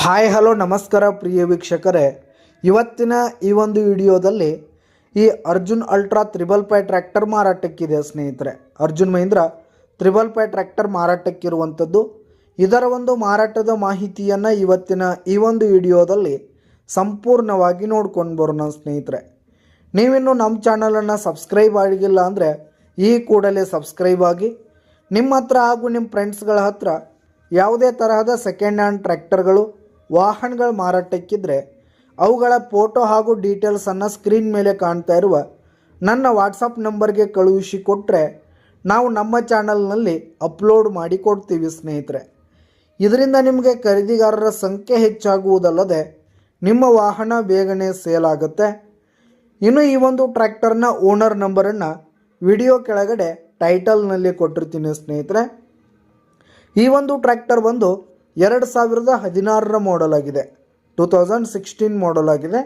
Hi hello ನಮಸ್ಕಾರ ಪ್ರಿಯ ವೀಕ್ಷಕರೇ, ಇವತ್ತಿನ ಈ ಒಂದು ವಿಡಿಯೋದಲ್ಲಿ ಈ ಅರ್ಜುನ್ ಅಲ್ಟ್ರಾ 555 ಟ್ರ್ಯಾಕ್ಟರ್ ಮಾರಾಟಕ್ಕಿದೆ ಸ್ನೇಹಿತರೆ. ಅರ್ಜುನ್ ಮಹೀಂದ್ರ 555 ಟ್ರ್ಯಾಕ್ಟರ್ ಮಾರಾಟಕ್ಕಿರುವಂಥದ್ದು. ಇದರ ಒಂದು ಮಾರಾಟದ ಮಾಹಿತಿಯನ್ನು ಇವತ್ತಿನ ಈ ಒಂದು ವಿಡಿಯೋದಲ್ಲಿ ಸಂಪೂರ್ಣವಾಗಿ ನೋಡ್ಕೊಂಡು ಬರೋಣ ಸ್ನೇಹಿತರೆ. ನೀವಿನ್ನು ನಮ್ಮ ಚಾನಲನ್ನು ಸಬ್ಸ್ಕ್ರೈಬ್ ಆಗಿಲ್ಲ ಅಂದರೆ ಈ ಕೂಡಲೇ ಸಬ್ಸ್ಕ್ರೈಬ್ ಆಗಿ, ನಿಮ್ಮ ಹತ್ರ ಹಾಗೂ ನಿಮ್ಮ ಫ್ರೆಂಡ್ಸ್ಗಳ ಹತ್ರ ಯಾವುದೇ ತರಹದ ಸೆಕೆಂಡ್ ಹ್ಯಾಂಡ್ ಟ್ರ್ಯಾಕ್ಟರ್ಗಳು ವಾಹನಗಳು ಮಾರಾಟಕ್ಕಿದ್ರೆ ಅವುಗಳ ಫೋಟೋ ಹಾಗೂ ಡೀಟೇಲ್ಸನ್ನು ಸ್ಕ್ರೀನ್ ಮೇಲೆ ಕಾಣ್ತಾ ಇರುವ ನನ್ನ ವಾಟ್ಸಪ್ ನಂಬರ್ಗೆ ಕಳುಹಿಸಿ ಕೊಟ್ಟರೆ ನಾವು ನಮ್ಮ ಚಾನಲ್ನಲ್ಲಿ ಅಪ್ಲೋಡ್ ಮಾಡಿ ಕೊಡ್ತೀವಿ ಸ್ನೇಹಿತರೆ. ಇದರಿಂದ ನಿಮಗೆ ಖರೀದಿಗಾರರ ಸಂಖ್ಯೆ ಹೆಚ್ಚಾಗುವುದಲ್ಲದೆ ನಿಮ್ಮ ವಾಹನ ಬೇಗನೆ ಸೇಲ್ ಆಗುತ್ತೆ. ಇನ್ನು ಈ ಒಂದು ಟ್ರ್ಯಾಕ್ಟರ್ನ ಓನರ್ ನಂಬರನ್ನು ವಿಡಿಯೋ ಕೆಳಗಡೆ ಟೈಟಲ್ನಲ್ಲಿ ಕೊಟ್ಟಿರ್ತೀನಿ ಸ್ನೇಹಿತರೆ. ಈ ಒಂದು ಟ್ರ್ಯಾಕ್ಟರ್ ಬಂದು 2016 ಮಾಡೆಲ್ ಆಗಿದೆ, 2016 ಮಾಡೆಲ್ ಆಗಿದೆ.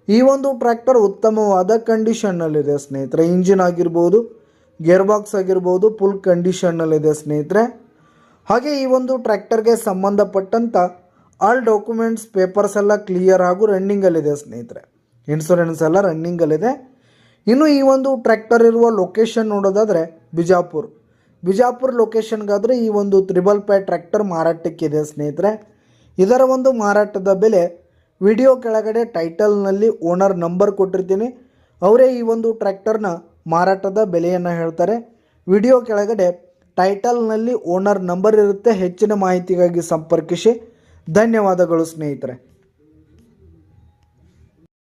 ಈ ಒಂದು ಟ್ರ್ಯಾಕ್ಟರ್ ಉತ್ತಮವಾದ ಕಂಡೀಷನ್ನಲ್ಲಿದೆ ಸ್ನೇಹಿತರೆ. ಇಂಜಿನ್ ಆಗಿರ್ಬೋದು, ಗೇರ್ ಬಾಕ್ಸ್ ಆಗಿರ್ಬೋದು, ಫುಲ್ ಕಂಡೀಷನ್ನಲ್ಲಿದೆ ಸ್ನೇಹಿತರೆ. ಹಾಗೆ ಈ ಒಂದು ಟ್ರ್ಯಾಕ್ಟರ್ಗೆ ಸಂಬಂಧಪಟ್ಟಂಥ ಆಲ್ ಡಾಕ್ಯುಮೆಂಟ್ಸ್ ಪೇಪರ್ಸ್ ಎಲ್ಲ ಕ್ಲಿಯರ್ ಹಾಗೂ ರನ್ನಿಂಗಲ್ಲಿದೆ ಸ್ನೇಹಿತರೆ. ಇನ್ಶೂರೆನ್ಸ್ ಎಲ್ಲ ರನ್ನಿಂಗಲ್ಲಿದೆ. ಇನ್ನು ಈ ಒಂದು ಟ್ರ್ಯಾಕ್ಟರ್ ಇರುವ ಲೊಕೇಶನ್ ನೋಡೋದಾದರೆ ಬಿಜಾಪುರ ಲೊಕೇಶನ್ಗಾದರೆ ಈ ಒಂದು 555 ಟ್ರ್ಯಾಕ್ಟರ್ ಮಾರಾಟಕ್ಕಿದೆ ಸ್ನೇಹಿತರೆ. ಇದರ ಒಂದು ಮಾರಾಟದ ಬೆಲೆ ವಿಡಿಯೋ ಕೆಳಗಡೆ ಟೈಟಲ್ನಲ್ಲಿ ಓನರ್ ನಂಬರ್ ಕೊಟ್ಟಿರ್ತೀನಿ. ಅವರೇ ಈ ಒಂದು ಟ್ರ್ಯಾಕ್ಟರ್ನ ಮಾರಾಟದ ಬೆಲೆಯನ್ನು ಹೇಳ್ತಾರೆ. ವಿಡಿಯೋ ಕೆಳಗಡೆ ಟೈಟಲ್ನಲ್ಲಿ ಓನರ್ ನಂಬರ್ ಇರುತ್ತೆ. ಹೆಚ್ಚಿನ ಮಾಹಿತಿಗಾಗಿ ಸಂಪರ್ಕಿಸಿ. ಧನ್ಯವಾದಗಳು ಸ್ನೇಹಿತರೆ.